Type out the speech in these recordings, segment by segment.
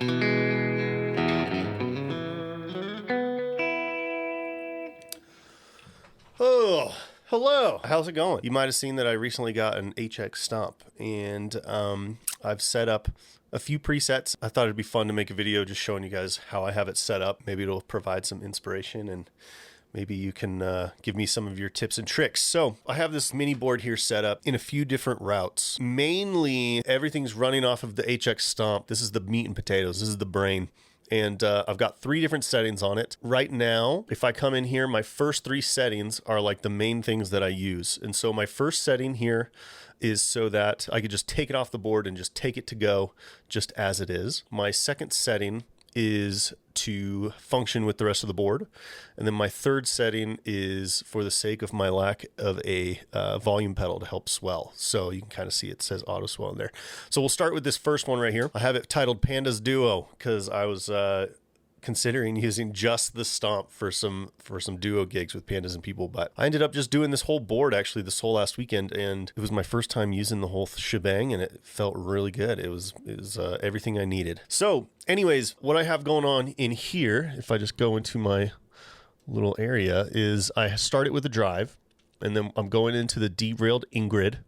Oh, hello. How's it going? You might have seen that I recently got an HX Stomp, and I've set up a few presets. I thought it'd be fun to make a video just showing you guys how I have it set up. Maybe it'll provide some inspiration, and maybe you can give me some of your tips and tricks. So I have this mini board here set up in a few different routes. Mainly, everything's running off of the HX Stomp. This is the meat and potatoes. This is the brain. And I've got 3 different settings on it. Right now, if I come in here, my first 3 settings are like the main things that I use. And so my first setting here is so that I could just take it off the board and just take it to go just as it is. My second setting is to function with the rest of the board. And then my third setting is for the sake of my lack of a volume pedal to help swell. So you can kind of see it says auto swell in there. So we'll start with this first one right here. I have it titled Pandas Duo because I was considering using just the Stomp for some duo gigs with Pandas and people, but I ended up just doing this whole board actually this whole last weekend, and it was my first time using the whole shebang, and it felt really good. It was everything I needed. So anyways, what I have going on in here, if I just go into my little area, is I start it with a drive, and then I'm going into the derailed Ingrid,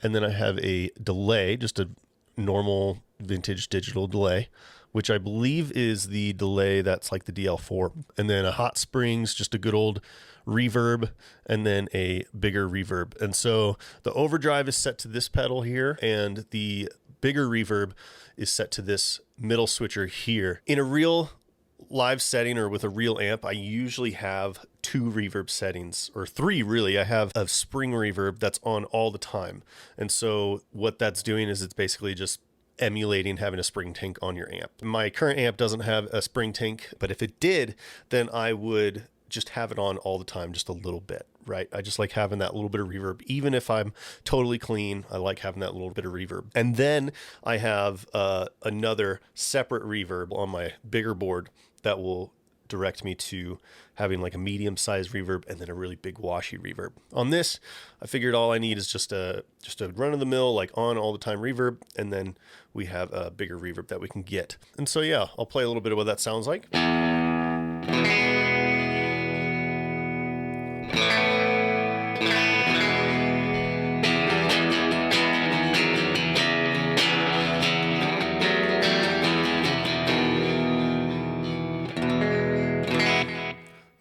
and then I have a delay, just a normal vintage digital delay, which I believe is the delay that's like the DL4, and then a hot springs, just a good old reverb, and then a bigger reverb. And so the overdrive is set to this pedal here, and the bigger reverb is set to this middle switcher here. In a real live setting or with a real amp, I usually have 2 reverb settings, or 3 really. I have a spring reverb that's on all the time. And so what that's doing is it's basically just emulating having a spring tank on your amp. My current amp doesn't have a spring tank, but if it did, then I would just have it on all the time, just a little bit, right? I just like having that little bit of reverb. Even if I'm totally clean, I like having that little bit of reverb. And then I have another separate reverb on my bigger board that will direct me to having like a medium-sized reverb and then a really big washy reverb. On this, I figured all I need is just a run-of-the-mill, like on all the time reverb, and then we have a bigger reverb that we can get. And so yeah, I'll play a little bit of what that sounds like.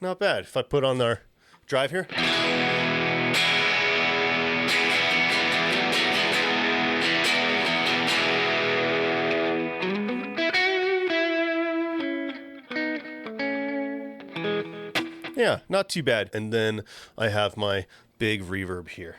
Not bad. If I put on our drive here. Yeah, not too bad. And then I have my big reverb here.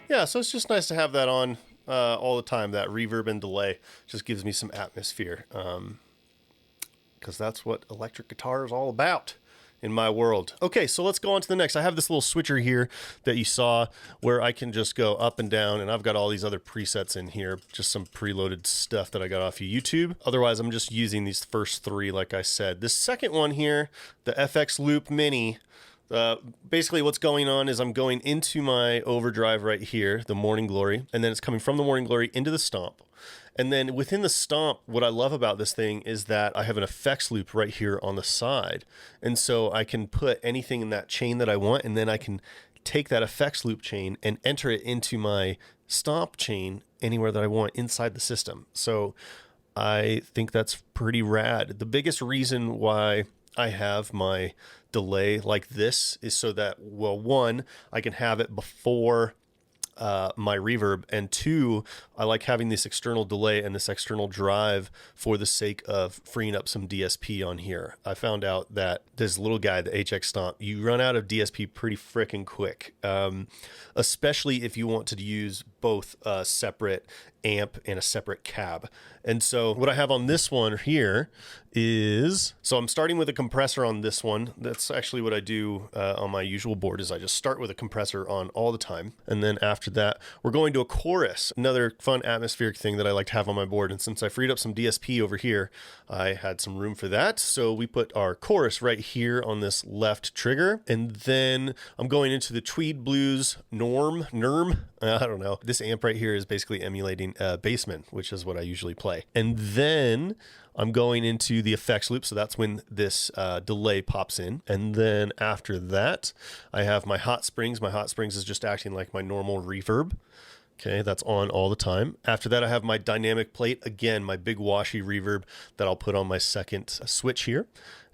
Yeah, so it's just nice to have that on all the time. That reverb and delay just gives me some atmosphere, because that's what electric guitar is all about in my world. Okay, so let's go on to the next. I have this little switcher here that you saw where I can just go up and down, and I've got all these other presets in here, just some preloaded stuff that I got off of YouTube. Otherwise, I'm just using these first 3, like I said. This second one here, the FX Loop Mini, basically what's going on is I'm going into my overdrive right here, the Morning Glory, and then it's coming from the Morning Glory into the Stomp. And then within the Stomp, what I love about this thing is that I have an effects loop right here on the side. And so I can put anything in that chain that I want, and then I can take that effects loop chain and enter it into my Stomp chain anywhere that I want inside the system. So I think that's pretty rad. The biggest reason why I have my delay like this is so that, well, one, I can have it before my reverb, and 2, I like having this external delay and this external drive for the sake of freeing up some DSP on here. I found out that this little guy, the HX Stomp, you run out of DSP pretty freaking quick, especially if you want to use both a separate amp and a separate cab. And so what I have on this one here is, so I'm starting with a compressor on this one. That's actually what I do on my usual board, is I just start with a compressor on all the time. And then after that, we're going to a chorus, another fun atmospheric thing that I like to have on my board. And since I freed up some DSP over here, I had some room for that. So we put our chorus right here on this left trigger. And then I'm going into the Tweed Blues NERM. I don't know. This amp right here is basically emulating Bassman, which is what I usually play. And then I'm going into the effects loop, so that's when this delay pops in. And then after that, I have my Hot Springs. My Hot Springs is just acting like my normal reverb. Okay, that's on all the time. After that, I have my dynamic plate. Again, my big washy reverb that I'll put on my second switch here.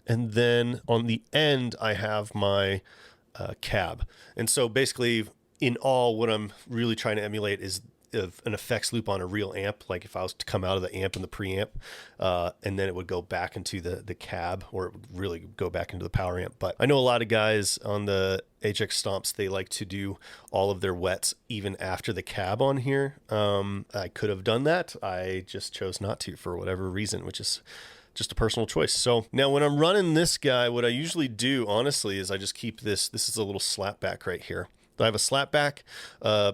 And then on the end, I have my cab. And so basically, in all, what I'm really trying to emulate is an effects loop on a real amp. Like if I was to come out of the amp and the preamp, and then it would go back into the cab, or it would really go back into the power amp. But I know a lot of guys on the HX Stomps, they like to do all of their wets even after the cab on here. I could have done that. I just chose not to for whatever reason, which is just a personal choice. So now when I'm running this guy, what I usually do, honestly, is I just keep this is a little slapback right here. I have a slapback,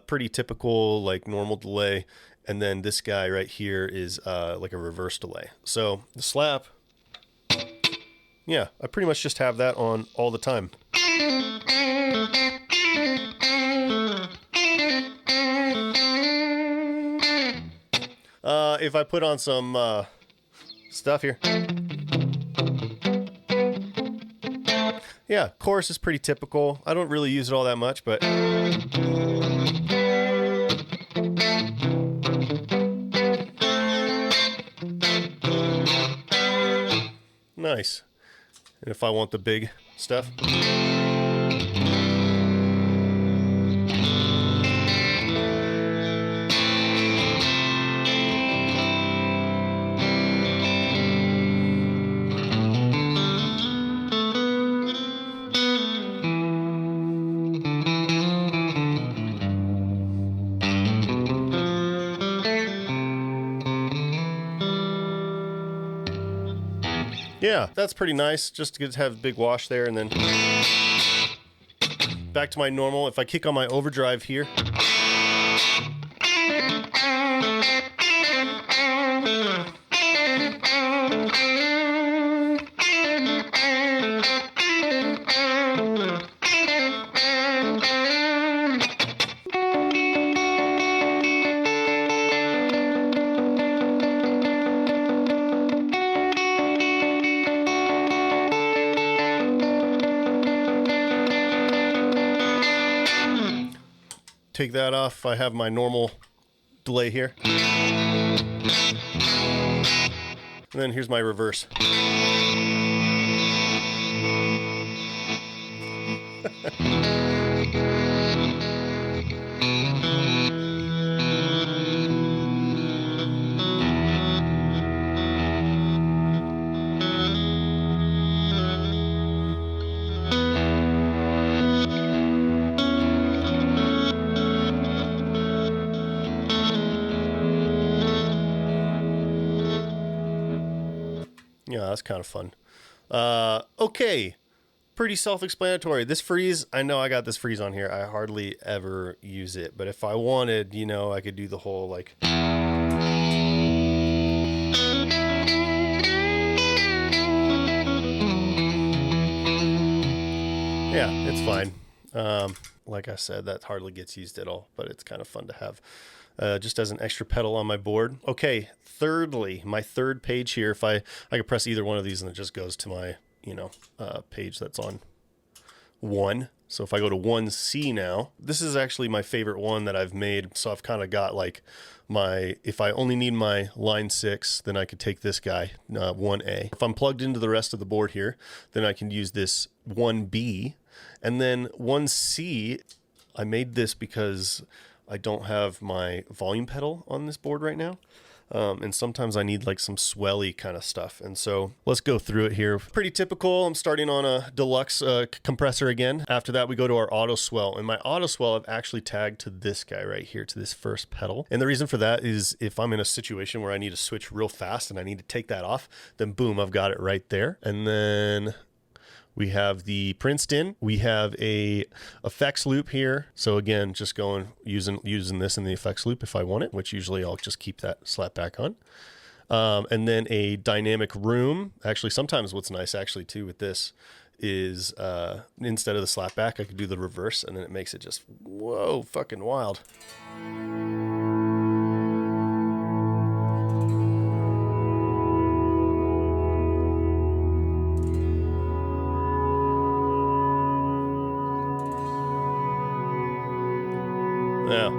pretty typical, like normal delay. And then this guy right here is like a reverse delay. So the slap, yeah, I pretty much just have that on all the time. If I put on some stuff here. Yeah, chorus is pretty typical. I don't really use it all that much, but nice. And if I want the big stuff, yeah, that's pretty nice. Just to have a big wash there, and then back to my normal. If I kick on my overdrive here, take that off. I have my normal delay here. And then here's my reverse. Yeah, that's kind of fun. Okay, pretty self-explanatory. This freeze, I know I got this freeze on here. I hardly ever use it, but if I wanted, you know, I could do the whole like... Yeah, it's fine. Like I said, that hardly gets used at all, but it's kind of fun to have just as an extra pedal on my board. Okay, thirdly, my third page here, if I could press either one of these and it just goes to my, you know, page that's on 1. So if I go to 1C now, this is actually my favorite one that I've made. So I've kind of got like my, if I only need my line 6, then I could take this guy, 1A. If I'm plugged into the rest of the board here, then I can use this 1B. And then 1C, I made this because I don't have my volume pedal on this board right now. And sometimes I need like some swelly kind of stuff. And so let's go through it here. Pretty typical. I'm starting on a deluxe compressor again. After that, we go to our auto swell. And my auto swell I've actually tagged to this guy right here, to this first pedal. And the reason for that is if I'm in a situation where I need to switch real fast and I need to take that off, then boom, I've got it right there. And then we have the Princeton. We have a effects loop here. So again, just going using this in the effects loop if I want it, which usually I'll just keep that slap back on. And then a dynamic room. Actually, sometimes what's nice actually too with this is instead of the slap back, I could do the reverse, and then it makes it just whoa, fucking wild. Yeah.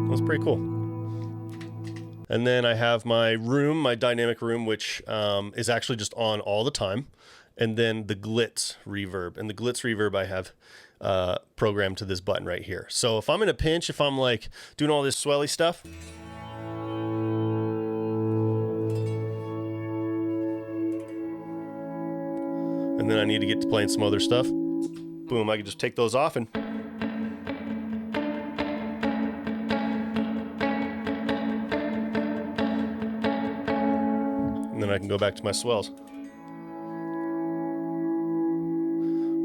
That's pretty cool. And then I have my room, my dynamic room, which is actually just on all the time. And then the glitz reverb. And the glitz reverb I have programmed to this button right here. So if I'm in a pinch, if I'm like doing all this swelly stuff, and then I need to get to playing some other stuff, boom, I can just take those off and then I can go back to my swells.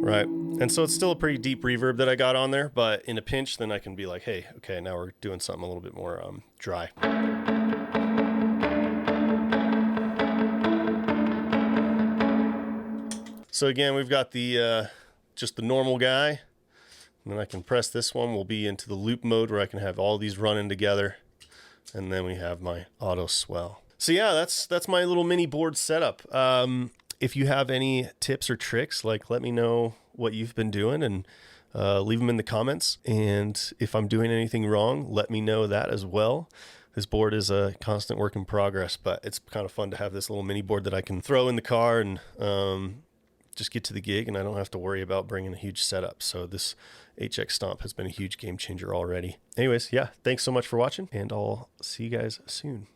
Right. And so it's still a pretty deep reverb that I got on there, but in a pinch, then I can be like, hey, okay, now we're doing something a little bit more dry. So again, we've got the just the normal guy, and then I can press this one. We'll be into the loop mode where I can have all these running together, and then we have my auto swell. So yeah, that's my little mini board setup. If you have any tips or tricks, like let me know what you've been doing and leave them in the comments. And if I'm doing anything wrong, let me know that as well. This board is a constant work in progress, but it's kind of fun to have this little mini board that I can throw in the car and just get to the gig, and I don't have to worry about bringing a huge setup. So this HX Stomp has been a huge game changer already. Anyways, yeah, thanks so much for watching, and I'll see you guys soon.